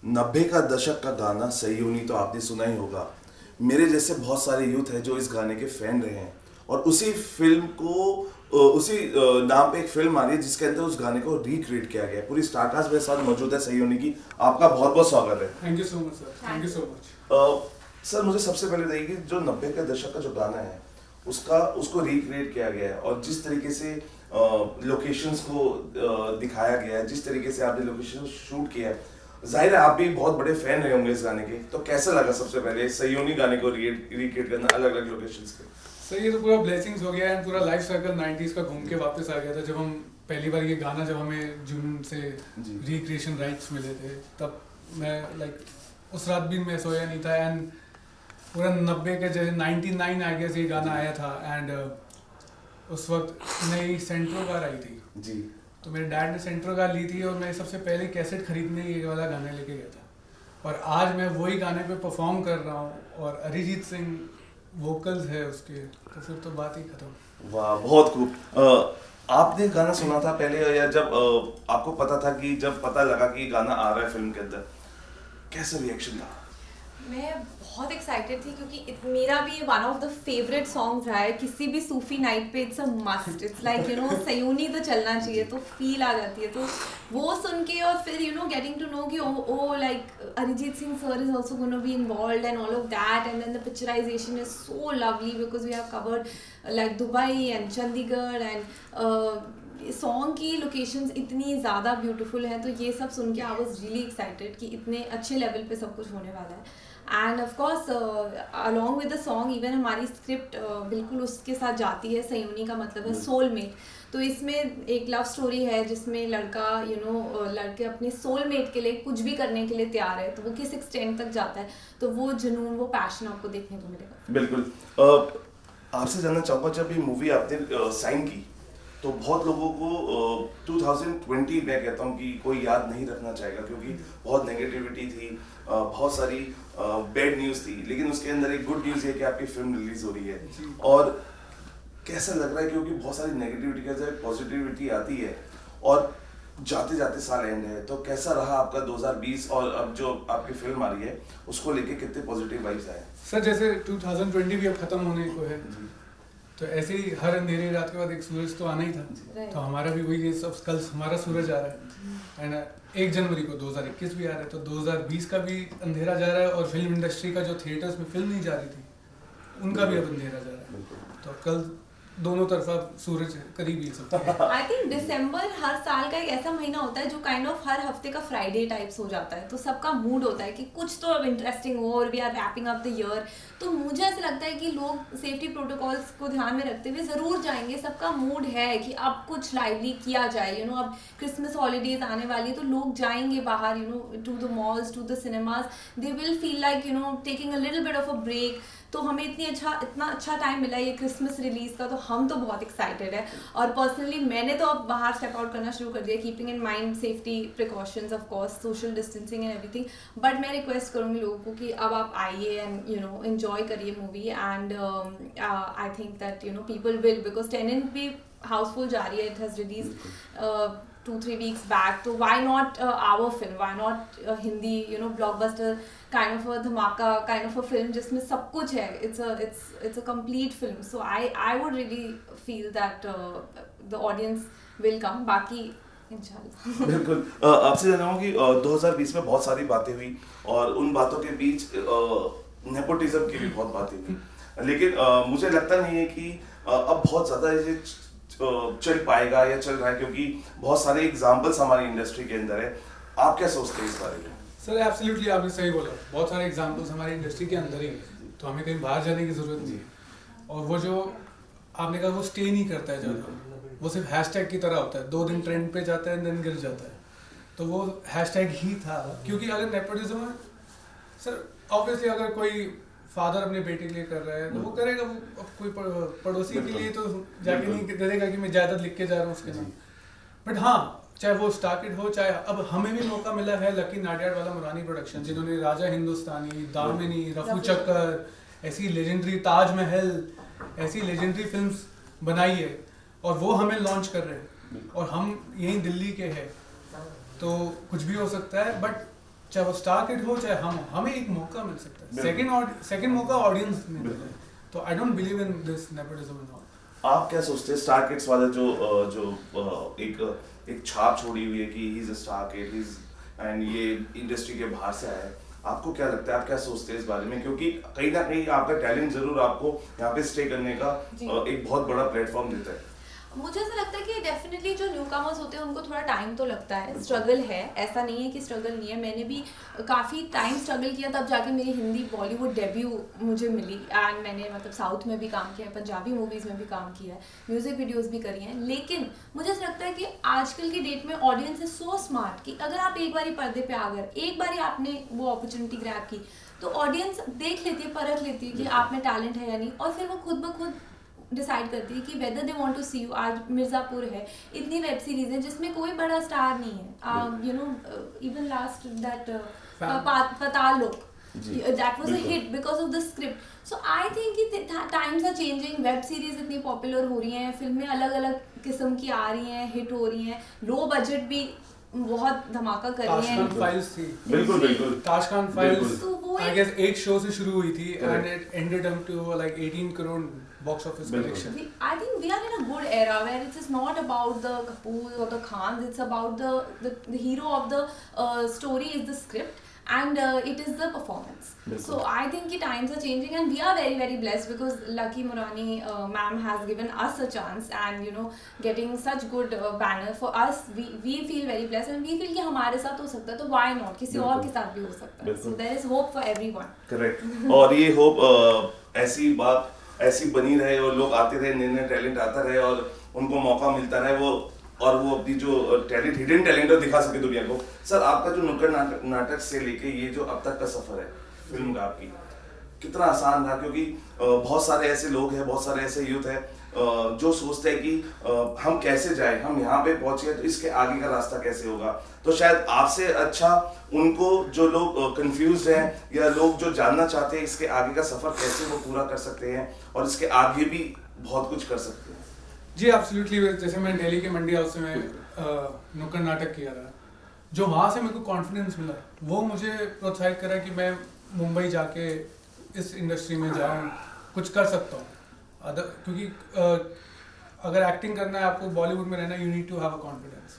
90 का दशक का गाना सही होनी तो आपने सुना ही होगा। मेरे जैसे बहुत सारे यूथ हैं जो इस गाने के फैन रहे हैं और उसी फिल्म को उसी नाम पे एक फिल्म आ रही है जिसके अंदर उस गाने को रिक्रिएट किया गया है। पूरी स्टारकास्ट मेरे साथ मौजूद है सही होने की। आपका बहुत बहुत स्वागत है। Thank you so much sir, thank you so much. Sir मुझे सबसे पहले बताइए कि जो 90 के दशक का जो गाना है उसको रिक्रिएट किया गया है और जिस तरीके से लोकेशंस को दिखाया गया है, जिस तरीके से आपने लोकेशन शूट किया है, जाहिर है आप भी बहुत बड़े फैन रहे होंगे इस गाने के। तो कैसा लगा सबसे पहले सयोनी गाने को रिक्रिएट करना अलग अलग लोकेशंस के? सर ये तो पूरा ब्लेसिंग्स हो गया है, पूरा लाइफ सर्कल 90s का घूम के वापस आ गया था। जब हम पहली बार ये गाना जब हमें जून से रिक्रिएशन राइट्स मिले थे तब मैं उस रात भी मैं सोया नहीं था। एंड पूरा 90 के जैसे 99 आई गेस ये गाना आया था। एंड उस वक्त नई सेंट्रो कार आई थी जी। तो मेरे डैड ने सेंट्रो कार ली थी और मैं सबसे पहले कैसेट खरीदने ये वाला गाना लेके गया था और आज मैं वही गाने पे परफॉर्म कर रहा हूँ और अरिजीत सिंह वोकल्स है उसके, तो फिर तो बात ही खत्म। वाह बहुत खूब। आपने गाना सुना था पहले या जब आपको पता था कि जब पता लगा कि गाना आ रहा है फिल्म के अंदर, कैसा रिएक्शन था? मैं बहुत एक्साइटेड थी क्योंकि मेरा भी ये one of the favourite songs रहा है। किसी भी सूफी नाइट पे it's a must, it's like Sayoni तो चलना चाहिए, तो फील आ जाती है। तो वो सुन के और फिर गेटिंग टू नो कि oh like Arijit Singh sir is also gonna be involved and all of that and then the picturization is so lovely because we have covered like Dubai and Chandigarh and song की locations इतनी ज़्यादा beautiful हैं। तो ये सब सुन के I was really excited कि इतने अच्छे लेवल पे सब कुछ होने वाला है। End of course along with the song even हमारी स्क्रिप्ट बिल्कुल उसके साथ जाती है। सयोनी का मतलब है सोलमेट। तो इसमें एक लव स्टोरी है जिसमें लड़का लड़के अपने सोलमेट के लिए कुछ भी करने के लिए तैयार है। तो वो किस एक्सटेंट तक जाता है, तो वो जुनून, वो पैशन आपको देखने को मिलेगा। बिल्कुल। आपसे जानना चाहूँगा, जब ये मूवी आपने साइन की तो बहुत लोगों को 2020 मैं कहता हूँ कि कोई याद नहीं रखना चाहेगा क्योंकि बहुत नेगेटिविटी थी, बहुत सारी बैड न्यूज़ थी, लेकिन उसके अंदर एक गुड न्यूज़ है कि आपकी फिल्म रिलीज हो रही है। और कैसा लग रहा है क्योंकि बहुत सारी नेगेटिविटी के साथ पॉजिटिविटी आती है और जाते जाते साल एंड है, तो कैसा रहा आपका 2020 और अब जो आपकी फिल्म आ रही है उसको लेके कितने पॉजिटिव वाइब्स आए? सर जैसे 2020 भी अब खत्म होने को है तो ऐसे ही हर अंधेरी रात के बाद एक सूरज तो आना ही था। तो हमारा भी वही सब कल हमारा सूरज आ रहा है एंड 1 जनवरी को 2021 भी आ रहा है। तो 2020 का भी अंधेरा जा रहा है और फिल्म इंडस्ट्री का जो थिएटर्स में फिल्म नहीं जा रही थी उनका भी अब अंधेरा जा रहा है। तो कल दोनों तरफा सूरज करीब ही सकता है। आई थिंक दिसंबर हर साल का एक ऐसा महीना होता है जो काइंड ऑफ हर हफ्ते का फ्राइडे टाइप्स हो जाता है। तो सबका मूड होता है कि कुछ तो अब इंटरेस्टिंग हो और we are wrapping up the year. तो मुझे ऐसा लगता है कि लोग सेफ्टी प्रोटोकॉल्स को ध्यान में रखते हुए ज़रूर जाएंगे। सबका मूड है कि अब कुछ लाइवली किया जाए। अब क्रिसमस हॉलीडेज आने वाली, तो लोग जाएंगे बाहर to the malls, to the cinemas. They will feel like taking a little bit of a break. तो हमें इतना अच्छा टाइम मिला ये क्रिसमस रिलीज का, तो हम तो बहुत एक्साइटेड है। और पर्सनली मैंने तो अब बाहर स्टेप आउट करना शुरू कर दिया, keeping in mind safety precautions, of course social distancing and everything. But मैं रिक्वेस्ट करूँगी लोगों को कि अब आप आइए एंड एंजॉय करिए movie. And I think that people will, because Tenet भी हाउसफुल जा रही है। It has release 2-3 weeks back. So why not our film? Why not Hindi blockbuster kind of a dhamaka kind of a film जिसमें सब कुछ है. It's a complete film. So I would really feel that the audience will come. बाकी इंशाल्लाह। बिल्कुल। आपसे जानना हूँ कि 2020 में बहुत सारी बातें हुई और उन बातों के बीच नेपोटिज्म की भी बहुत बातें हुई, लेकिन मुझे लगता नहीं है कि अब बहुत ज़्यादा ये चल पाएगा या चल रहा है क्योंकि बहुत सारे एग्जाम्पल्स हमारी इंडस्ट्री के अंदर है। आप क्या सोचते हैं इस बारे में? सर एब्सोल्युटली आपने सही बोला, बहुत सारे एग्जांपल्स हमारी इंडस्ट्री के अंदर ही हैं, तो हमें कहीं बाहर जाने की ज़रूरत नहीं है। और वो जो आपने कहा वो स्टे नहीं करता है ज़्यादा, वो सिर्फ हैशटैग की तरह होता है, 2 दिन ट्रेंड पे जाता है देन गिर जाता है। तो वो हैशटैग ही था, क्योंकि अगर नेपोटिज्म है सर, ऑब्वियसली अगर कोई फादर अपने बेटे के लिए कर रहा है तो वो करेगा, वो कोई पड़ोसी के लिए तो जाके नहीं दे देगा कि मैं जायदाद लिख के जा रहा हूँ उसके नाम। बट हाँ, चाहे वो स्टार्किड हो, चाहे अब हमें भी मौका मिला है लकी नाडियाड वाला मुरानी प्रोडक्शन, जिन्होंने राजा हिंदुस्तानी, दामिनी, रफू चक्कर, ऐसी लेजेंडरी ताजमहल, ऐसी लेजेंडरी फिल्म्स बनाई है और वो हमें लॉन्च कर रहे हैं और हम यहीं दिल्ली के हैं। तो कुछ भी हो सकता है, बट चाहे वो स्टार किड हो चाहे हम, हमें एक मौका मिल सकता है, सेकंड मौका ऑडियंस में मिलता है। तो I don't believe in this nepotism and all. आप क्या सोचते हैं स्टार किड्स वाला जो एक छाप छोड़ी हुई है कि he is a star kid, he is and ये इंडस्ट्री के बाहर से आया है, आपको क्या लगता है, आप क्या सोचते हैं इस बारे में? क्योंकि कहीं ना कहीं आपका टैलेंट जरूर आपको यहाँ पे स्टे करने का एक बहुत बड़ा प्लेटफॉर्म देता है। मुझे ऐसा लगता है कि डेफिनेटली जो न्यू कमर्स होते हैं उनको थोड़ा टाइम तो लगता है, स्ट्रगल है, ऐसा नहीं है कि स्ट्रगल नहीं है। मैंने भी काफ़ी टाइम स्ट्रगल किया तब जाके मेरी हिंदी बॉलीवुड डेब्यू मुझे मिली। एंड मैंने मतलब साउथ में भी काम किया है, पंजाबी मूवीज़ में भी काम किया है, म्यूज़िक वीडियोस भी करी हैं। लेकिन मुझे ऐसा लगता है कि आजकल की डेट में ऑडियंस इज सो स्मार्ट कि अगर आप एक बारी पर्दे पे आ गए, एक बारी आपने वो अपॉर्चुनिटी ग्रैब की, तो ऑडियंस देख लेती है, परख लेती है कि आप में टैलेंट है या नहीं, और फिर वो खुद ब खुद डिसाइड करती है कि whether they want to see you. आज मिर्ज़ापुर है, इतनी वेब सीरीज है जिसमें कोई बड़ा स्टार नहीं है, you know even last that Paatal Lok, that was a hit because of the script. So I think कि times are changing, web series इतनी पॉपुलर हो रही हैं, फिल्में अलग अलग किस्म की आ रही हैं, हिट हो रही हैं, लो बजट भी बहुत धमाका कर रही हैं। ताशकंद फाइल्स थी, बिल्कुल ताशकंद फाइल्स तो वो आई गेस 8 शो से शुरू हुई थी and it ended up to like 18 crore box office collection. I think we are in a good era where it is not about the Kapoor or the Khans, it's about the hero of the story is the script and it is the performance. So I think the times are changing and we are very very blessed because Lucky Murani ma'am has given us a chance and you know getting such good banner for us. We feel very blessed and we feel कि हमारे साथ हो सकता है, तो why not किसी और के साथ भी हो सकता है. So there is hope for everyone. Correct. और ये hope ऐसी बात ऐसी बनी रहे और लोग आते रहे, नए नए टैलेंट आता रहे और उनको मौका मिलता रहे, वो अपनी जो टैलेंट, हिडन टैलेंट दिखा सके दुनिया को। सर, आपका जो नुक्कड़ नाटक से लेके ये जो अब तक का सफर है फिल्म का आपकी, कितना आसान रहा? क्योंकि बहुत सारे ऐसे लोग हैं, बहुत सारे ऐसे यूथ हैं जो सोचते हैं कि हम कैसे जाए, हम यहाँ पे पहुंचे तो इसके आगे का रास्ता कैसे होगा। तो शायद आपसे अच्छा उनको जो लोग कंफ्यूज हैं या लोग जो जानना चाहते हैं इसके आगे का सफर कैसे वो पूरा कर सकते हैं और इसके आगे भी बहुत कुछ कर सकते हैं। जी एब्सोल्युटली। जैसे मैं दिल्ली के मंडी हाउस में नुक्कड़ नाटक किया था, जो वहाँ से मेरे को कॉन्फिडेंस मिला वो मुझे प्रोत्साहित करा कि मैं मुंबई जाके इस इंडस्ट्री में जाऊँ, कुछ कर सकता हूँ। क्योंकि अगर एक्टिंग करना है, आपको बॉलीवुड में रहना, you need to have a confidence.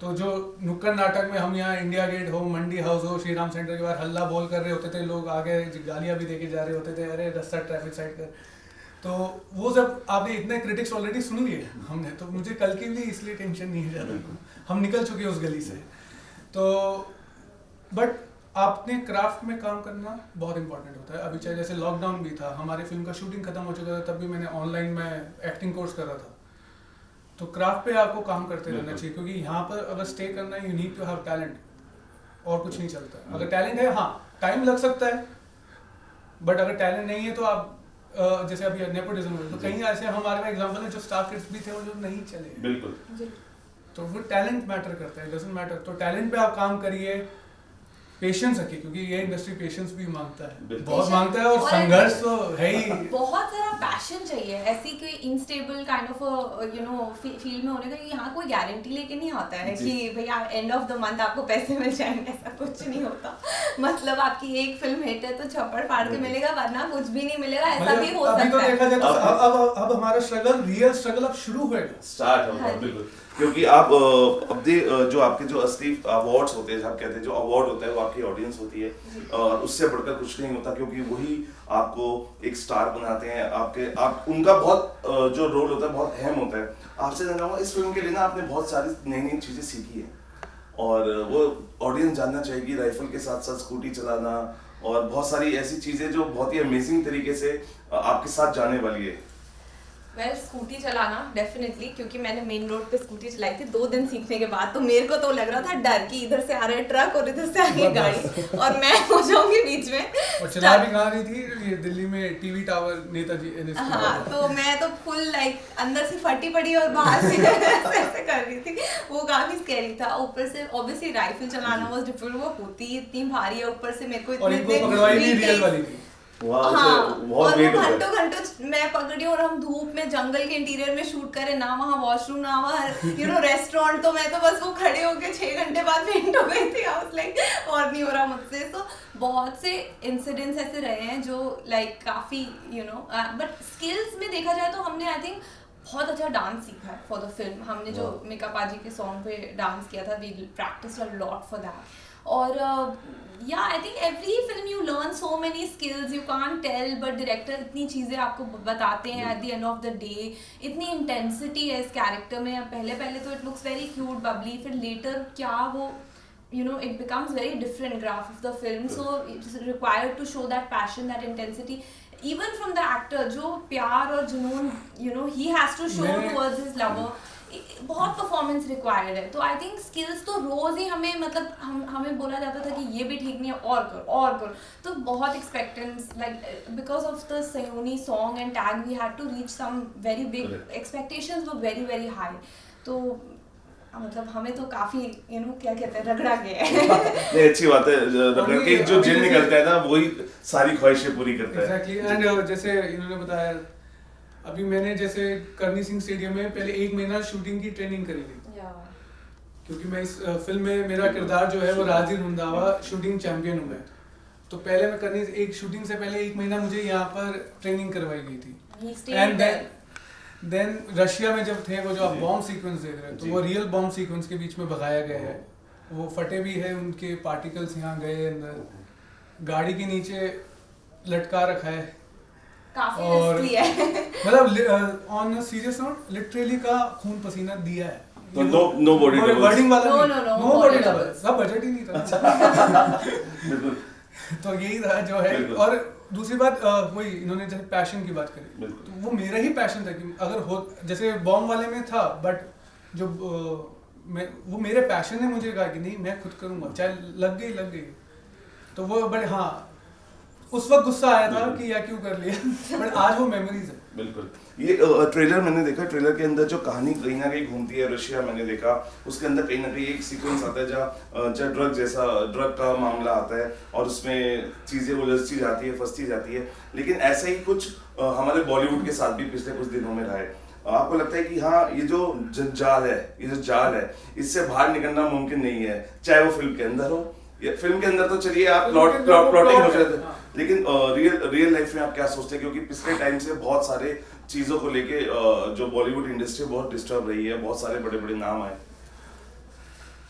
तो जो नुक्कड़ नाटक में हम यहाँ इंडिया गेट हो, मंडी हाउस हो, श्री राम सेंटर के बाहर हल्ला बोल कर रहे होते थे, लोग आगे गालियाँ भी देके जा रहे होते थे, अरे रास्ता ट्रैफिक साइड कर, तो वो सब आपने इतने क्रिटिक्स ऑलरेडी सुन लिए हमने, तो मुझे कल के लिए इसलिए टेंशन नहीं है ज़्यादा, हम निकल चुके हैं उस गली से। तो बट आपने क्राफ्ट में काम करना बहुत इंपॉर्टेंट होता है। अभी चाहे जैसे लॉकडाउन भी था, हमारे फिल्म का शूटिंग खत्म हो चुका था, तब भी मैंने ऑनलाइन में एक्टिंग कोर्स कर रहा था। तो क्राफ्ट पे आपको काम करते रहना चाहिए, क्योंकि यहाँ पर अगर स्टे करना है, you need to have talent, और कुछ नहीं चलता। अगर टैलेंट है, हाँ टाइम लग सकता है, बट अगर टैलेंट नहीं है तो आप जैसे अभी नेपोटिज्म है, तो कहीं ऐसे हमारे में एग्जांपल है जो स्टार किड्स भी थे वो जो नहीं चले। बिल्कुल। तो वो टैलेंट मैटर करता है, डजंट मैटर। तो टैलेंट पे आप काम करिए, पेशेंस रखिए, क्योंकि ये इंडस्ट्री पेशेंस भी मांगता है, बहुत मांगता है, और संघर्ष तो है ही। बहुत सारा पैशन चाहिए, ऐसी कोई instable kind of you know field में होने का। यहाँ कोई गारंटी लेके नहीं आता है कि भैया एंड ऑफ द मंथ आपको पैसे मिल जाएंगे, ऐसा कुछ नहीं होता। मतलब आपकी एक फिल्म हिट है तो छप्पड़ फाड़ के मिलेगा, वरना कुछ भी नहीं मिलेगा, ऐसा भी हो सकता है। अभी तो देखा जाए तो अब हमारा स्ट्रगल, रियल स्ट्रगल अब शुरू होएगा, स्टार्ट होगा। बिल्कुल, क्योंकि आप अपने जो आपके जो असली अवार्ड्स होते हैं, आप कहते हैं जो अवार्ड होता है वो आपकी ऑडियंस होती है, और उससे बढ़कर कुछ नहीं होता, क्योंकि वही आपको एक स्टार बनाते हैं। आप उनका बहुत जो रोल होता है बहुत अहम होता है। आपसे जानना चाहूँगा, इस फिल्म के लिए ना आपने बहुत सारी नई नई चीज़ें सीखी हैं, और वो ऑडियंस जानना चाहेगी, राइफल के साथ साथ स्कूटी चलाना और बहुत सारी ऐसी चीज़ें जो बहुत ही अमेजिंग तरीके से आपके साथ जाने वाली है। वेल, स्कूटी चलाना डेफिनेटली, क्योंकि मैंने मेन रोड पे स्कूटी चलाई थी 2 दिन सीखने के बाद, तो मेरे को तो लग रहा था डर कि इधर से आ रहा है ट्रक और इधर से आ रही है गाड़ी और मैं हो जाऊंगी बीच में। और चला भी कहाँ रही थी, ये दिल्ली में टीवी टावर नेताजी। हाँ, तो मैं तो फुल लाइक अंदर से फटी पड़ी और बाहर से ऐसे कर रही थी, वो काफी स्कैरी था। ऊपर से ऑब्वियसली राइफल चलाना वाज डिफिकल्ट, वो होती इतनी भारी है, ऊपर से मेरे को इतने वहाँ हाँ, से बहुत और वेट वो होता है। घंटों घंटों मैं पकड़ी और हम धूप में जंगल के इंटीरियर में शूट करें, ना वहाँ वॉशरूम ना वहाँ रेस्टोरेंट, तो मैं तो बस वो खड़े होके 6 घंटे बाद फेंट हो गई थी। आई वाज लाइक और नहीं हो रहा मुझसे। तो बहुत से इंसिडेंट्स ऐसे रहे हैं जो लाइक काफ़ी बट स्किल्स में देखा जाए तो हमने आई थिंक बहुत अच्छा डांस सीखा है फॉर द फिल्म। हमने जो मिका पाजी के सॉन्ग पे डांस किया था, we practise a lot for that. और या I think every film you learn so many skills, you can't tell, but director इतनी चीज़ें आपको बताते हैं at the end of the day. इतनी इंटेंसिटी है इस कैरेक्टर में। पहले तो it looks very cute bubbly, फिर लेटर क्या वो it becomes very different graph of the film. So it's required to show that passion, that intensity, even from the actor, जो प्यार और जुनून he has to show towards his lover. बहुत performance required है। तो I think skills तो रोज ही हमें हमें बोला जाता था कि ये भी ठीक नहीं है और करो। तो बहुत expectance like because of the Sayoni song and tag we had to reach some very big expectations were very very high. तो मतलब हमें तो काफी क्या कहते हैं रगड़ा गया है। नहीं, अच्छी बात है, रगड़ के जो जिन निकलता है ना वही सारी ख्वाहिशें पूरी करता है। एग्जैक्टली। एंड जैसे इन्होंने बताया, अभी मैंने जैसे करनी सिंह स्टेडियम में पहले 1 महीना शूटिंग की ट्रेनिंग करी थी, क्योंकि मैं इस फिल्म में मेरा किरदार जो है वो राजी रुंधावा शूटिंग चैंपियन हूँ मैं। तो पहले मैं करनी एक शूटिंग से पहले 1 महीना मुझे यहाँ पर ट्रेनिंग करवाई गई थी। एंड देन रशिया में जब थे वो जो आप बॉम्ब सीक्वेंस देख रहे हैं, तो वो रियल बॉम्ब सीक्वेंस के बीच में भगाया गया है। वो फटे भी है, उनके पार्टिकल्स यहाँ गए अंदर, गाड़ी के नीचे लटका रखा है। काफी और रिस्की है। मतलब ऑन सीरियस नोट लिटरली का खून पसीना दिया है। तो नो बॉडी डबल्स, वर्डिंग वाला नो बॉडी डबल्स, सब बजट ही नहीं था। तो यही था जो है। और दूसरी बात वही इन्होंने जैसे पैशन की बात करी, तो वो मेरा ही पैशन था कि अगर हो जैसे बॉम्ब वाले में था, बट जो वो मेरे पैशन ने मुझे कहा कि नहीं मैं खुद करूँगा, चाहे लग गई। तो वो बट हाँ उस वक्त गुस्सा आया था कि या क्यों कर लिया, बट आज वो मेमोरीज है। बिल्कुल। ये ट्रेलर मैंने देखा, ट्रेलर के अंदर जो कहानी कहीं ना कहीं घूमती है, रशिया मैंने देखा, उसके अंदर कहीं ना कहीं एक सीक्वेंस आता है जहाँ ड्रग का मामला आता है और उसमें चीज़ें उलझती जाती है, फंसती जाती है। लेकिन ऐसा ही कुछ हमारे बॉलीवुड के साथ भी पिछले कुछ दिनों में रहा है। आपको लगता है कि हाँ ये जो जाल है इससे बाहर निकलना मुमकिन नहीं है, चाहे वो फिल्म के अंदर हो या फिल्म के अंदर तो चलिए आप प्लॉटिंग हो जाते हैं, लेकिन रियल लाइफ में आप क्या सोचते हैं? क्योंकि पिछले टाइम से बहुत सारे चीजों को लेके जो बॉलीवुड इंडस्ट्री बहुत डिस्टर्ब रही है, बहुत सारे बड़े बड़े नाम आए।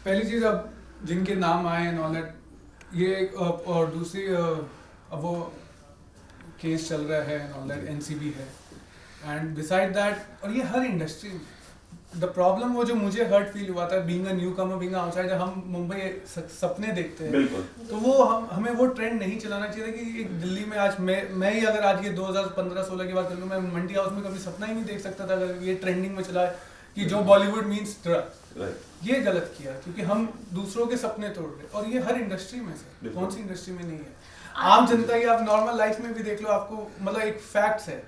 पहली चीज अब जिनके नाम आए एंड ऑल दैट, ये और दूसरी अब वो केस चल रहा है एंड ऑल दैट, एनसीबी है, एंड बिसाइड दैट और ये हर इंडस्ट्री में द प्रॉब्लम वो जो मुझे हर्ट फील हुआ था being a new Qamar, being outsider, हम मुंबई सपने देखते हैं। बिल्कुल। तो वो हमें वो ट्रेंड नहीं चलाना चाहिए कि एक दिल्ली में आज मैं ही अगर आज ये 2015-16 की बात करूँ, मैं मंडी हाउस में कभी सपना ही नहीं देख सकता था अगर ये ट्रेंडिंग में चला है कि जो बॉलीवुड मीन्स ड्रग। ये गलत किया क्योंकि हम दूसरों के सपने तोड़ रहे, और ये हर इंडस्ट्री में से, कौन सी इंडस्ट्री में नहीं है। आम जनता की आप नॉर्मल लाइफ में भी देख लो, आपको मतलब एक फैक्ट्स है।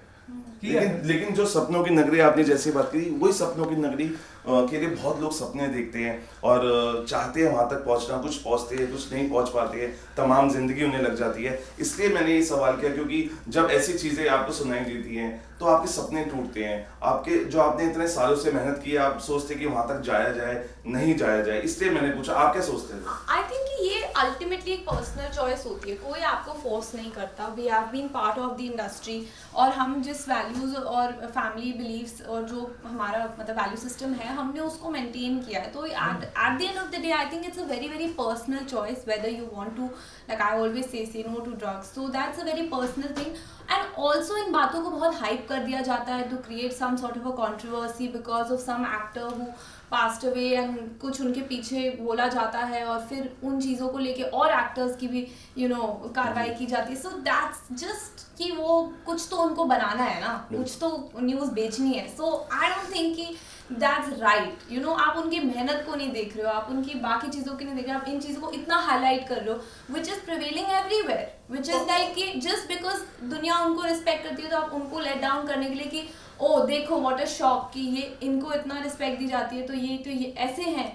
लेकिन जो सपनों की नगरी आपने जैसी बात करी, वही सपनों की नगरी के लिए बहुत लोग सपने देखते हैं और चाहते हैं वहां तक पहुंचना, कुछ पहुंचते हैं कुछ नहीं पहुंच पाते हैं, तमाम जिंदगी उन्हें लग जाती है। इसलिए मैंने ये सवाल किया क्योंकि जब ऐसी चीजें आपको सुनाई देती हैं तो आपके सपने टूटते हैं, आपके जो आपने इतने सालों से मेहनत की है, आप सोचते कि वहां तक जाया जाए, नहीं जाया जाए। इसलिए मैंने पूछा आप क्या सोचते हैं? आई थिंक ये अल्टीमेटली एक पर्सनल चॉइस होती है, कोई आपको फोर्स नहीं करता। We have been part of the industry, और हम जिस वैल्यूज और फैमिली बिलीव्स और जो हमारा मतलब वैल्यू सिस्टम है, हमने उसको मेंटेन किया है। तो at the end of the day I think it's a very very personal choice whether you want to, like I always say no to drugs, so that's a very personal thing. And also इन बातों को बहुत hype कर दिया जाता है to create some sort of a controversy because of some actor who passed away, and कुछ उनके पीछे बोला जाता है और फिर उन चीज़ों को लेके और एक्टर्स की भी कार्रवाई की जाती है। सो दैट्स जस्ट कि वो कुछ तो उनको बनाना है ना, कुछ तो न्यूज़ बेचनी है। सो आई डोंट थिंक कि दैट्स राइट। आप उनकी मेहनत को नहीं देख रहे हो, आप उनकी बाकी चीज़ों की नहीं देख रहे हो, आप इन चीज़ों को इतना हाईलाइट कर रहे हो which is prevailing everywhere, which is like कि जस्ट बिकॉज दुनिया उनको रिस्पेक्ट करती है तो आप उनको लेट डाउन करने के लिए कि ओ देखो व्हाट अ शॉक कि ये इनको इतना रिस्पेक्ट दी जाती है तो ये ऐसे हैं,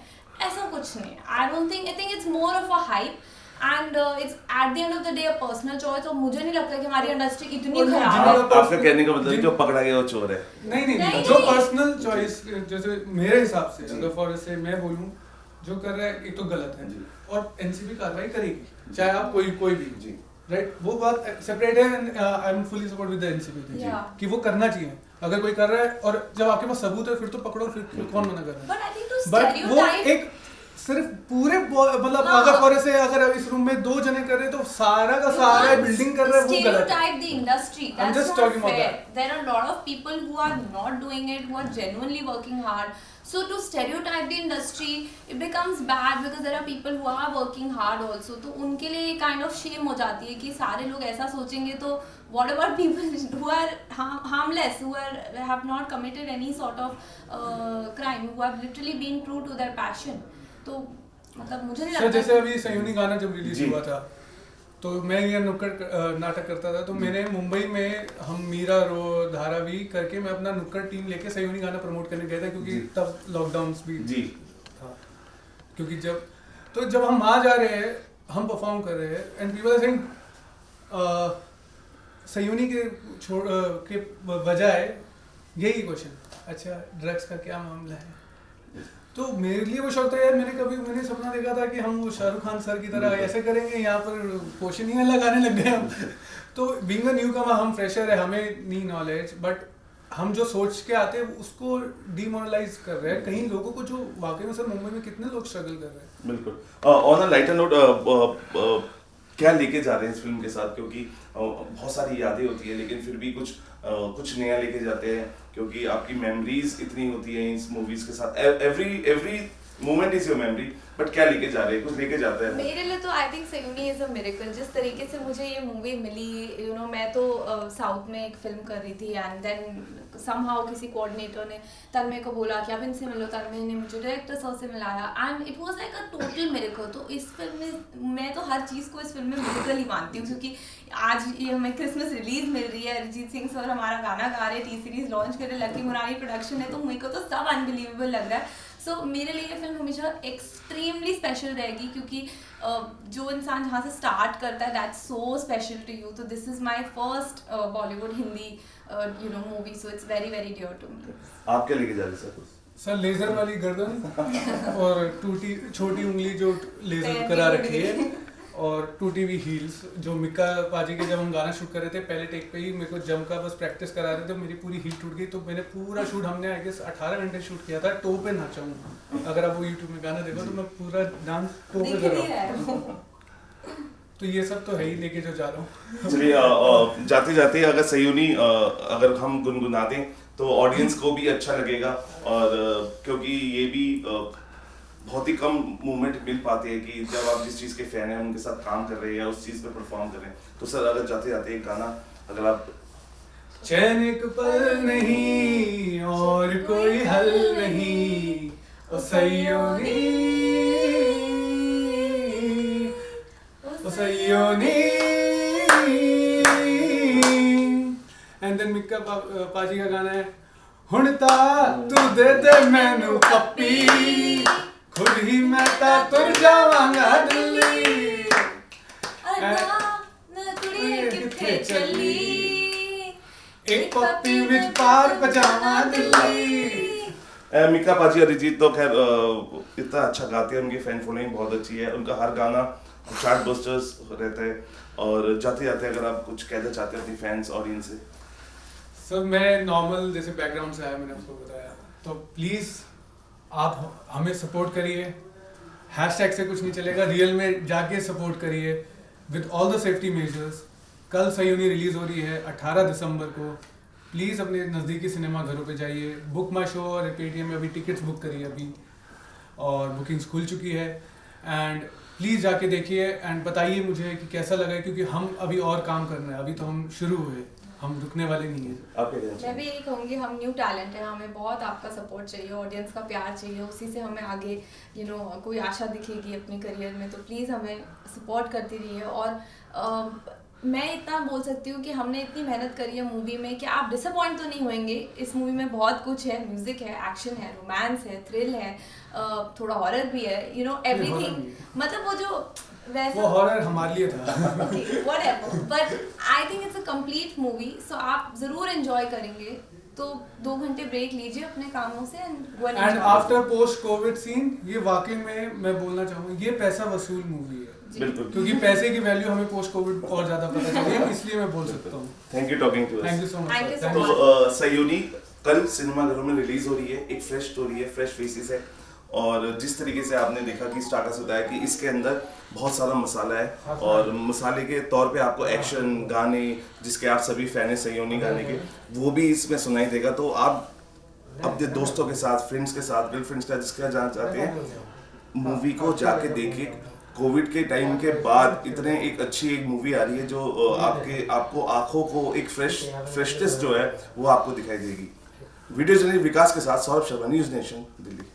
ऐसा कुछ नहीं। I don't think, I think it's more of a hype and it's eight the end of the day a personal choice, और मुझे नहीं लगता कि हमारी इंडस्ट्री इतनी और खराब जिन्होंने- है। आपका कहने का मतलब जो पकड़ा गया वो चोर है। नहीं नहीं नहीं, जो नहीं। पर्सनल चॉइस, जैसे मेरे हिसाब से अगर फॉर से मैं बोलूं, जो कर रहा है एक तो गलत है जी। और एनसीबी कार्रवाई करेगी, चाहे आप कोई भी जी। राइट, वो बात सेपरेट है and I am fully support with the NCB Yeah. कि वो करना चाहिए। अगर कोई कर रहा है और जब आपके पास सबूत है फिर तो पकड़ो, फिर कौन मना कर रहा है। But I think to but वो स्टेरियोटाइप, एक सिर्फ पूरे मतलब हाँ। अगर फॉर से अगर इस रूम में 2 जने कर रहे हैं तो सारा का सारा बिल्डिंग कर रहा है, वो गलत है। stereotype the industry. I'm That's just not talking about fair. that. There are a lot of people who are not doing it, who are genuinely working hard. So to stereotype the industry, it becomes bad because there are people who are working hard also. तो उनके लिए kind of shame हो जाती है कि सारे लोग ऐसा सोचेंगे, तो what about people who are harmless, who have not committed any sort of crime, who have literally been true to their passion. तो मतलब मुझे नहीं सर लगता जैसे अभी सयूनी गाना जब रिलीज जी। हुआ था तो मैं ये नुक्कड़ नाटक करता था, तो मैंने मुंबई में हम मीरा रो धारावी करके मैं अपना नुक्कड़ टीम लेके सयूनी गाना प्रमोट करने गया था, क्योंकि जी। तब लॉकडाउन भी जी। था। क्योंकि जब हम वहाँ जा रहे हैं, हम परफॉर्म कर रहे हैं एंड पीपल आर सेइंग सयूनी के बजाय यही क्वेश्चन, अच्छा ड्रग्स का क्या मामला है। तो मेरे लिए वो शौक था यार, मैंने सपना देखा था कि हम वो शाहरुख खान सर की तरह ऐसे करेंगे, यहाँ पर क्वेश्चन ही लगाने लग गए हम। तो बीइंग अ न्यू कमर, हम फ्रेशर है, हमें नहीं नॉलेज, बट हम जो सोच के आते हैं उसको डिमोरलाइज कर रहे हैं कहीं लोगों को, जो वाकई में सर मुंबई में कितने लोग स्ट्रगल कर रहे हैं। बिल्कुल। ऑन अ लाइटर नोट, क्या लेके जा रहे हैं इस फिल्म के साथ, क्योंकि बहुत सारी यादें होती है लेकिन फिर भी कुछ नया लेके जाते हैं, क्योंकि आपकी मेमोरीज इतनी होती हैं इस मूवीज के साथ, every moment is your memory, but क्या लेके जा रहे हैं, कुछ लेके जाते हैं? मेरे लिए तो I think Sayoni is a miracle. जिस तरीके से मुझे ये मूवी मिली, यू नो, मैं तो साउथ में एक फिल्म कर रही थी एंड देन समहाउ किसी कोऑर्डिनेटर ने तन्मय को बोला कि आप इनसे मिलो, तन्मय ने मुझे डायरेक्टर सर से मिलाया and it was like a total miracle. तो इस फिल्म में मैं तो हर चीज़ को इस फिल्म में मिरेकल ही मानती हूँ, क्योंकि आज ये हमें क्रिसमस रिलीज मिल रही है, अरिजीत सिंह सर हमारा गाना गा रहे, टी सीरीज लॉन्च कर रहे, लकी मुरारी प्रोडक्शन है, तो मेरे को तो सब अनबिलीवेबल लग रहा है। सो मेरे लिए ये फिल्म हमेशा एक्सट्रीमली स्पेशल रहेगी, क्योंकि जो इंसान जहाँ से स्टार्ट करता है that's so special to you. तो this is my first Bollywood Hindi you know movie, so it's very very dear to me. आप क्या लेके जा रहे हैं सर? सर लेजर वाली गर्दन और टूटी छोटी उंगली जो लेजर पैर करा की रखी है, उंगली। और टूटी हुई हील्स, जो मिक्का पाजी के जब हम गाना शूट कर रहे थे पहले टेक पे ही मेरे को जम का बस प्रैक्टिस करा रहे थे, मेरी पूरी हील टूट गई। तो मैंने पूरा शूट, हमने आई गेस 18 घंटे शूट किया था, टो पे नाचा हूँ। अगर आप वो यूट्यूब में गाना देखो तो मैं पूरा डांस टो पे कर रहा हूँ। तो ये सब तो है ही लेके जो जा रहा हूँ। चलिए, जाते जाते अगर सयूनी अगर हम गुनगुना दें तो ऑडियंस को भी अच्छा लगेगा, और क्योंकि ये भी बहुत ही कम मूवमेंट मिल पाते हैं कि जब आप जिस चीज़ के फैन हैं उनके साथ काम कर रहे हैं या उस चीज़ पे परफॉर्म कर रहे हैं। तो सर अगर जाते जाते एक गाना अगर आप चैन एक पल नहीं और कोई हल नहीं, ओ सयोनी ओ सयोनी। एंड देन मिक्का पाजी का गाना है, हुण ता तू दे दे मैनू पप्पी, खुद ही मैं ता तुर जावांगा दिल्ली। किथे चली एक पप्पी विच पार पजामा दिल्ली। मिक्का पाजी अरिजीत तो खैर इतना अच्छा गाते हैं, उनकी फैन फॉलोइंग बहुत अच्छी है, उनका हर गाना चार्ट बस्टर्स रहता है। और जाते जाते अगर आप कुछ कहना चाहते हैं अपनी फैंस ऑडियंस से? सर मैं नॉर्मल जैसे बैकग्राउंड से आया, मैंने आपको बताया, तो प्लीज़ आप हमें सपोर्ट करिए, हैशटैग से कुछ नहीं चलेगा, रियल में जाके सपोर्ट करिए with all the safety measures. कल सयूनी रिलीज़ हो रही है 18 दिसंबर को, प्लीज़ अपने नज़दीकी सिनेमा घरों पे जाइए। बुक माई शो और पेटीएम में अभी टिकट्स बुक करिए अभी, और बुकिंग्स खुल चुकी है। एंड प्लीज़ जाके देखिए एंड बताइए मुझे कि कैसा लगा है, क्योंकि हम अभी और काम करना है, अभी तो हम शुरू हुए, हम रुकने वाले नहीं हैं। आप क्या कहना मैं चाहेंगे? भी यही कहूँगी, हम न्यू टैलेंट है, हमें बहुत आपका सपोर्ट चाहिए, ऑडियंस का प्यार चाहिए, उसी से हमें आगे यू नो कोई आशा दिखेगी अपने करियर में। तो प्लीज़ हमें सपोर्ट करती रहिए। और मैं इतना बोल सकती हूँ कि हमने इतनी मेहनत करी है मूवी में कि आप डिसअपॉइंट तो नहीं होंगे। इस मूवी में बहुत कुछ है, म्यूजिक है, एक्शन है, रोमांस है, थ्रिल है, थोड़ा हॉरर भी है, यू नो एवरीथिंग। मतलब वो जो वैसा वो हॉरर हमारे लिए था। whatever, but I think it's a complete movie, so आप जरूर enjoy करेंगे। तो 2 घंटे ब्रेक लीजिए अपने कामों से and go and and enjoy। After post COVID scene ये वाकई में मैं बोलना चाहूँगा ये पैसा वसूल मूवी है, जी। बिल्कुल। क्योंकि पैसे की वैल्यू हमें पोस्ट कोविड और ज्यादा पता चली है, इसलिए मैं बोल सकता हूँ। Thank you talking to thank you us. So Thank you much. so thank much। You. तो सयोनी कल सिनेमाघरों में रिलीज हो रही है, एक फ्रेश स्टोरी है, फ्रेश फेसेस है, और जिस तरीके से आपने देखा कि स्टार्टर से बताया कि इसके अंदर बहुत सारा मसाला है, और मसाले के तौर पे आपको एक्शन गाने, जिसके आप सभी फैन हैं सयोनी गाने के, वो भी इसमें सुनाई देगा। तो आप अपने दोस्तों के साथ, फ्रेंड्स के साथ, गर्लफ्रेंड्स के साथ, जिसके साथ जाना चाहते हैं, मूवी को जाके देखिए। कोविड के टाइम के बाद इतने एक अच्छी एक मूवी आ रही है जो आपको आंखों को एक फ्रेशनेस जो है वो आपको दिखाई देगी। वीडियो जर्नलिस्ट विकास के साथ सौरभ शर्मा, न्यूज़ नेशन, दिल्ली।